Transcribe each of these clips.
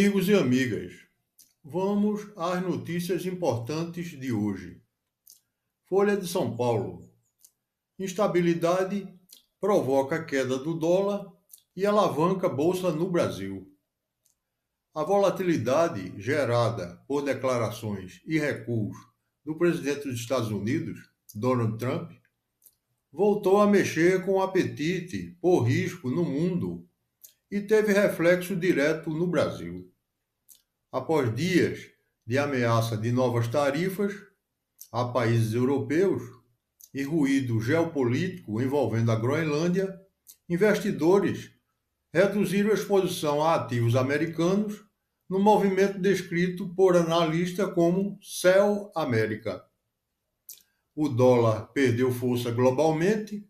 amigos e amigas, vamos às notícias importantes de hoje. Folha de São Paulo. Instabilidade provoca queda do dólar e alavanca bolsa no Brasil. A volatilidade gerada por declarações e recuos do presidente dos Estados Unidos, Donald Trump, voltou a mexer com o apetite por risco no mundo e teve reflexo direto no Brasil. Após dias de ameaça de novas tarifas a países europeus e ruído geopolítico envolvendo a Groenlândia, investidores reduziram a exposição a ativos americanos no movimento descrito por analistas como Sell América. O dólar perdeu força globalmente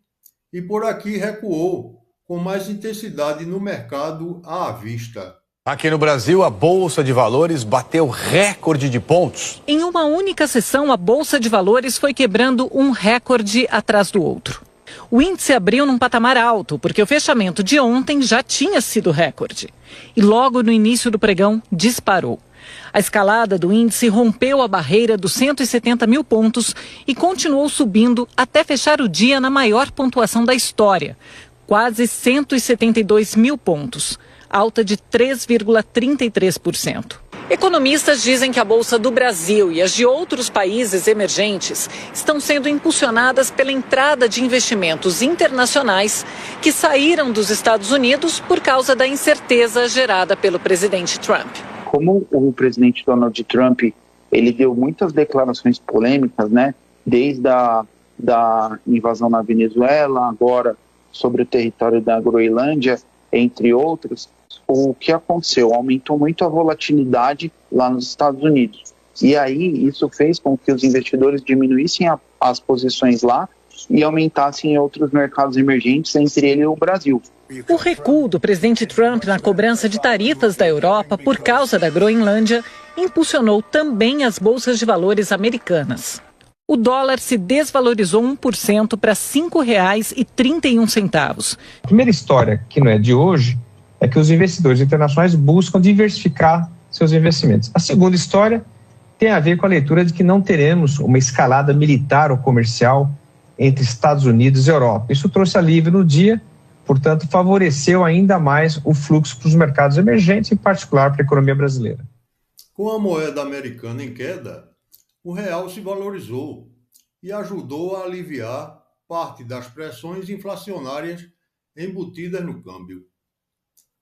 e por aqui recuou com mais intensidade no mercado à vista. Aqui no Brasil, a Bolsa de Valores bateu recorde de pontos. Em uma única sessão, a Bolsa de Valores foi quebrando um recorde atrás do outro. O índice abriu num patamar alto, porque o fechamento de ontem já tinha sido recorde. E logo no início do pregão, disparou. A escalada do índice rompeu a barreira dos 170 mil pontos e continuou subindo até fechar o dia na maior pontuação da história, quase 172 mil pontos, alta de 3,33%. Economistas dizem que a Bolsa do Brasil e as de outros países emergentes estão sendo impulsionadas pela entrada de investimentos internacionais que saíram dos Estados Unidos por causa da incerteza gerada pelo presidente Trump. Como o presidente Donald Trump, ele deu muitas declarações polêmicas, né? Desde da invasão na Venezuela, agora sobre o território da Groenlândia, entre outros. O que aconteceu? Aumentou muito a volatilidade lá nos Estados Unidos. E aí isso fez com que os investidores diminuíssem as posições lá e aumentassem em outros mercados emergentes, entre eles o Brasil. O recuo do presidente Trump na cobrança de tarifas da Europa por causa da Groenlândia impulsionou também as bolsas de valores americanas. O dólar se desvalorizou 1% para R$ 5,31. A primeira história, que não é de hoje, é que os investidores internacionais buscam diversificar seus investimentos. A segunda história tem a ver com a leitura de que não teremos uma escalada militar ou comercial entre Estados Unidos e Europa. Isso trouxe alívio no dia, portanto, favoreceu ainda mais o fluxo para os mercados emergentes, em particular para a economia brasileira. Com a moeda americana em queda, o real se valorizou e ajudou a aliviar parte das pressões inflacionárias embutidas no câmbio.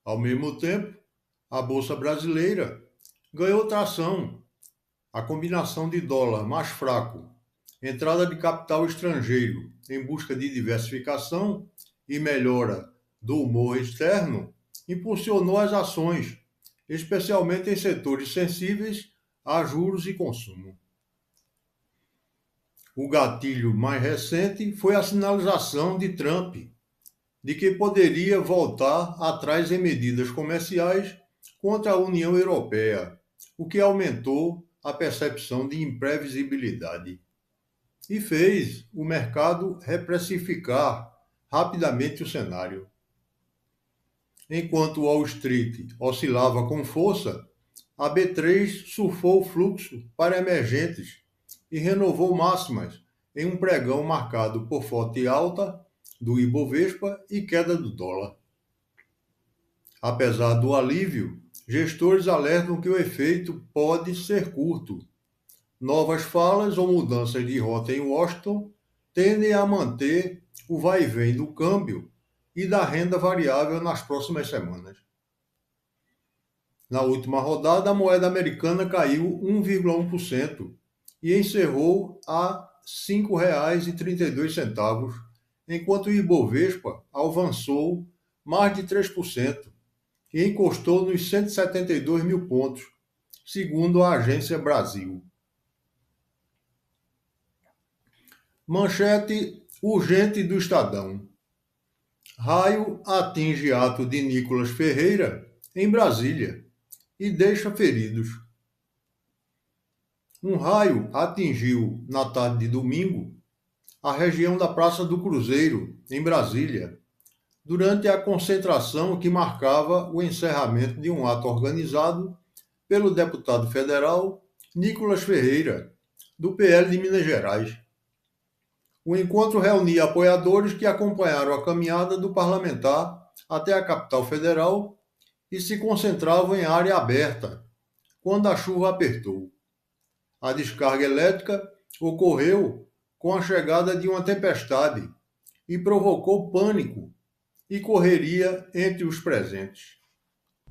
Ao mesmo tempo, a Bolsa Brasileira ganhou tração. A combinação de dólar mais fraco, entrada de capital estrangeiro em busca de diversificação e melhora do humor externo, impulsionou as ações, especialmente em setores sensíveis a juros e consumo. O gatilho mais recente foi a sinalização de Trump de que poderia voltar atrás em medidas comerciais contra a União Europeia, o que aumentou a percepção de imprevisibilidade e fez o mercado reprecificar rapidamente o cenário. Enquanto Wall Street oscilava com força, a B3 surfou o fluxo para emergentes e renovou máximas em um pregão marcado por forte alta do Ibovespa e queda do dólar. Apesar do alívio, gestores alertam que o efeito pode ser curto. Novas falas ou mudanças de rota em Washington tendem a manter o vai-vem do câmbio e da renda variável nas próximas semanas. Na última rodada, a moeda americana caiu 1,1% e encerrou a R$ 5,32, enquanto o Ibovespa avançou mais de 3% e encostou nos 172 mil pontos, segundo a Agência Brasil. Manchete urgente do Estadão. Raio atinge ato de Nicolas Ferreira em Brasília e deixa feridos. Um raio atingiu, na tarde de domingo, a região da Praça do Cruzeiro, em Brasília, durante a concentração que marcava o encerramento de um ato organizado pelo deputado federal Nicolas Ferreira, do PL de Minas Gerais. O encontro reunia apoiadores que acompanharam a caminhada do parlamentar até a capital federal e se concentravam em área aberta, quando a chuva apertou. A descarga elétrica ocorreu com a chegada de uma tempestade e provocou pânico e correria entre os presentes.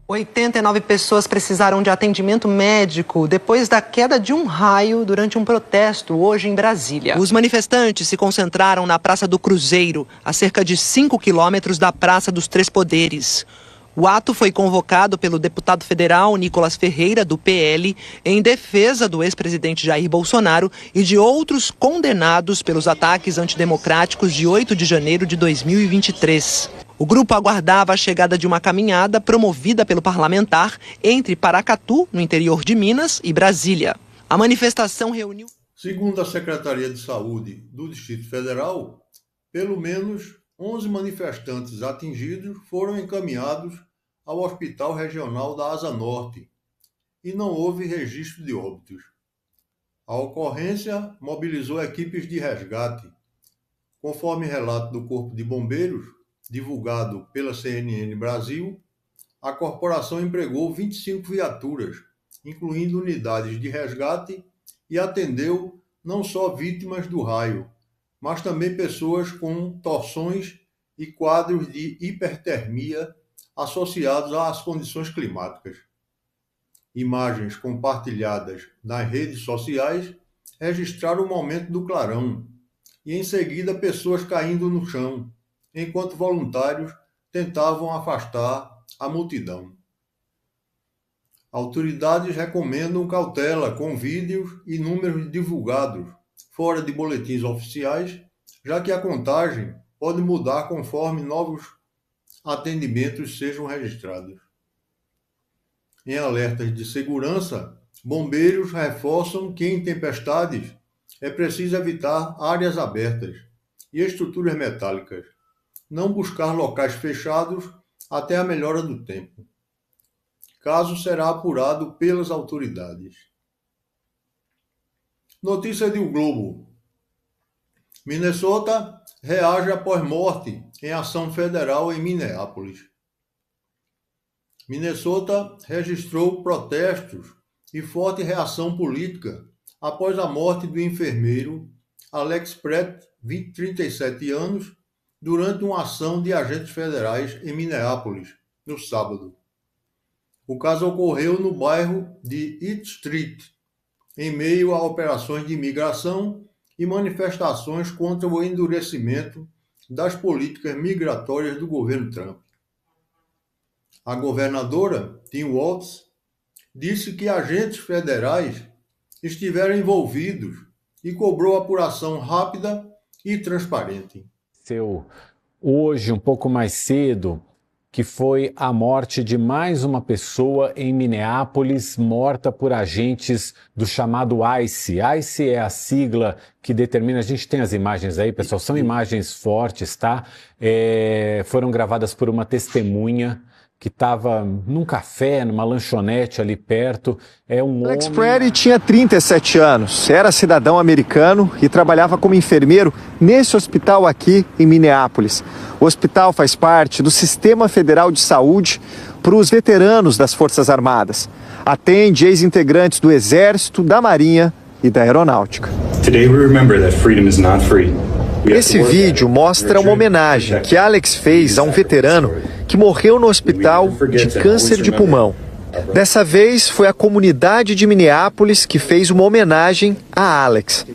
89 pessoas precisaram de atendimento médico depois da queda de um raio durante um protesto hoje em Brasília. Os manifestantes se concentraram na Praça do Cruzeiro, a cerca de 5 quilômetros da Praça dos Três Poderes. O ato foi convocado pelo deputado federal Nicolas Ferreira, do PL, em defesa do ex-presidente Jair Bolsonaro e de outros condenados pelos ataques antidemocráticos de 8 de janeiro de 2023. O grupo aguardava a chegada de uma caminhada promovida pelo parlamentar entre Paracatu, no interior de Minas, e Brasília. A manifestação reuniu... Segundo a Secretaria de Saúde do Distrito Federal, pelo menos 11 manifestantes atingidos foram encaminhados ao Hospital Regional da Asa Norte e não houve registro de óbitos. A ocorrência mobilizou equipes de resgate. Conforme relato do Corpo de Bombeiros, divulgado pela CNN Brasil, a corporação empregou 25 viaturas, incluindo unidades de resgate, e atendeu não só vítimas do raio, mas também pessoas com torções e quadros de hipertermia associados às condições climáticas. Imagens compartilhadas nas redes sociais registraram o momento do clarão e, em seguida, pessoas caindo no chão, enquanto voluntários tentavam afastar a multidão. Autoridades recomendam cautela com vídeos e números divulgados fora de boletins oficiais, já que a contagem pode mudar conforme novos atendimentos sejam registrados. Em alertas de segurança, bombeiros reforçam que em tempestades é preciso evitar áreas abertas e estruturas metálicas, não buscar locais fechados até a melhora do tempo. Caso será apurado pelas autoridades. Notícia de O Globo. Minnesota reage após morte em ação federal em Minneapolis. Minnesota registrou protestos e forte reação política após a morte do enfermeiro Alex Pratt, 37 anos, durante uma ação de agentes federais em Minneapolis, no sábado. O caso ocorreu no bairro de East Street, em meio a operações de imigração e manifestações contra o endurecimento das políticas migratórias do governo Trump. A governadora, Tim Walz, disse que agentes federais estiveram envolvidos e cobrou apuração rápida e transparente. Hoje, um pouco mais cedo, que foi a morte de mais uma pessoa em Minneapolis, morta por agentes do chamado ICE. ICE é a sigla que determina, a gente tem as imagens aí, pessoal, são imagens fortes, tá? Foram gravadas por uma testemunha que estava num café, numa lanchonete ali perto. Alex Pratt tinha 37 anos, era cidadão americano e trabalhava como enfermeiro nesse hospital aqui em Minneapolis. O hospital faz parte do Sistema Federal de Saúde para os veteranos das Forças Armadas. Atende ex-integrantes do Exército, da Marinha e da Aeronáutica. Esse vídeo mostra uma homenagem que Alex fez a um veterano que morreu no hospital de câncer de pulmão. Dessa vez foi a comunidade de Minneapolis que fez uma homenagem a Alex,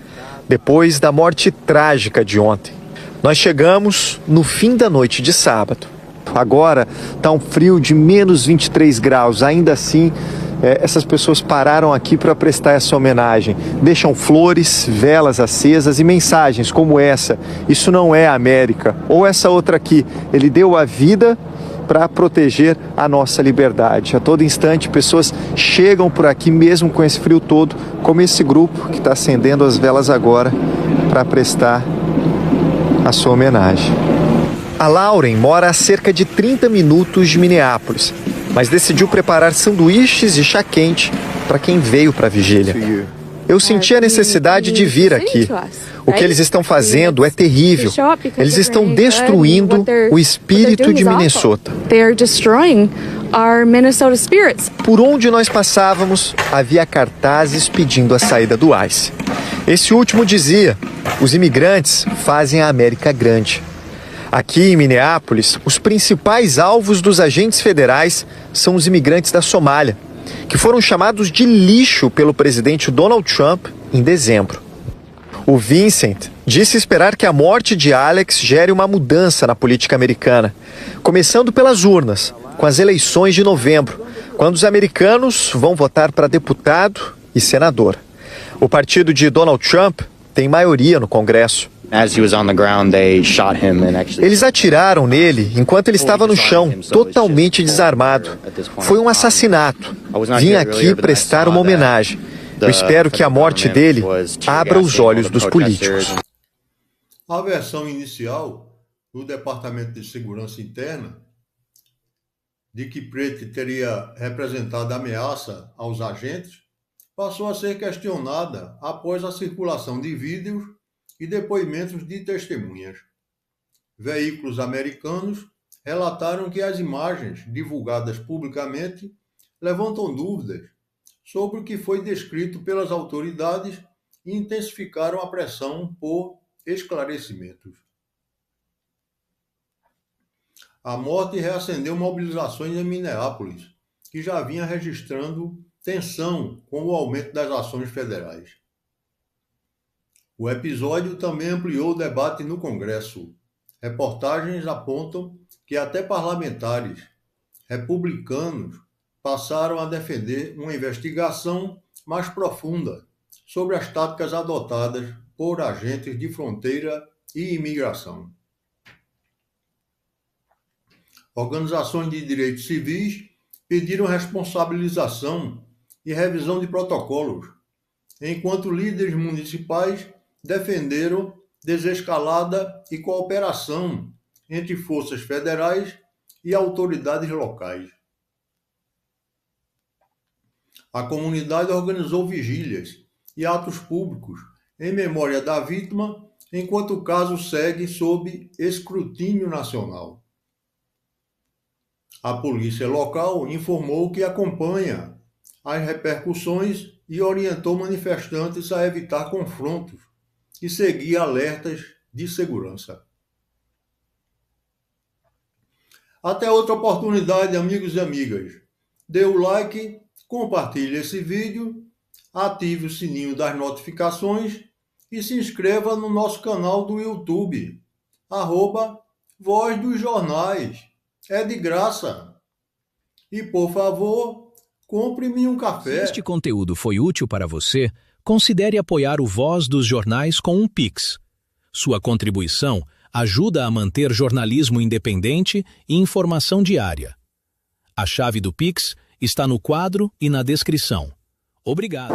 depois da morte trágica de ontem. Nós chegamos no fim da noite de sábado. Agora está um frio de menos 23 graus, ainda assim essas pessoas pararam aqui para prestar essa homenagem. Deixam flores, velas acesas e mensagens como essa: isso não é a América. Ou essa outra aqui: ele deu a vida para proteger a nossa liberdade. A todo instante pessoas chegam por aqui mesmo com esse frio todo, como esse grupo que está acendendo as velas agora para prestar a sua homenagem. A Lauren mora a cerca de 30 minutos de Minneapolis, mas decidiu preparar sanduíches e chá quente para quem veio para a vigília. Eu senti a necessidade de vir aqui. O que eles estão fazendo é terrível. Eles estão destruindo o espírito de Minnesota. Por onde nós passávamos, havia cartazes pedindo a saída do ICE. Esse último dizia: os imigrantes fazem a América grande. Aqui em Minneapolis, os principais alvos dos agentes federais são os imigrantes da Somália, que foram chamados de lixo pelo presidente Donald Trump em dezembro. O Vincent disse esperar que a morte de Alex gere uma mudança na política americana, começando pelas urnas, com as eleições de novembro, quando os americanos vão votar para deputado e senador. O partido de Donald Trump tem maioria no Congresso. Eles atiraram nele enquanto ele estava no chão, totalmente desarmado. Foi um assassinato. Vim aqui prestar uma homenagem. Eu espero que a morte dele abra os olhos dos políticos. A versão inicial do Departamento de Segurança Interna de que Prete teria representado ameaça aos agentes passou a ser questionada após a circulação de vídeos e depoimentos de testemunhas. Veículos americanos relataram que as imagens divulgadas publicamente levantam dúvidas sobre o que foi descrito pelas autoridades e intensificaram a pressão por esclarecimentos. A morte reacendeu mobilizações em Minneapolis, que já vinha registrando tensão com o aumento das ações federais. O episódio também ampliou o debate no Congresso. Reportagens apontam que até parlamentares republicanos passaram a defender uma investigação mais profunda sobre as táticas adotadas por agentes de fronteira e imigração. Organizações de direitos civis pediram responsabilização e revisão de protocolos, enquanto líderes municipais defenderam desescalada e cooperação entre forças federais e autoridades locais. A comunidade organizou vigílias e atos públicos em memória da vítima, enquanto o caso segue sob escrutínio nacional. A polícia local informou que acompanha as repercussões e orientou manifestantes a evitar confrontos e seguir alertas de segurança. Até outra oportunidade, amigos e amigas. Dê o like, compartilhe esse vídeo, ative o sininho das notificações e se inscreva no nosso canal do YouTube, @Voz dos Jornais. É de graça. E, por favor, compre-me um café. Se este conteúdo foi útil para você, considere apoiar o Voz dos Jornais com um Pix. Sua contribuição ajuda a manter jornalismo independente e informação diária. A chave do Pix está no quadro e na descrição. Obrigado.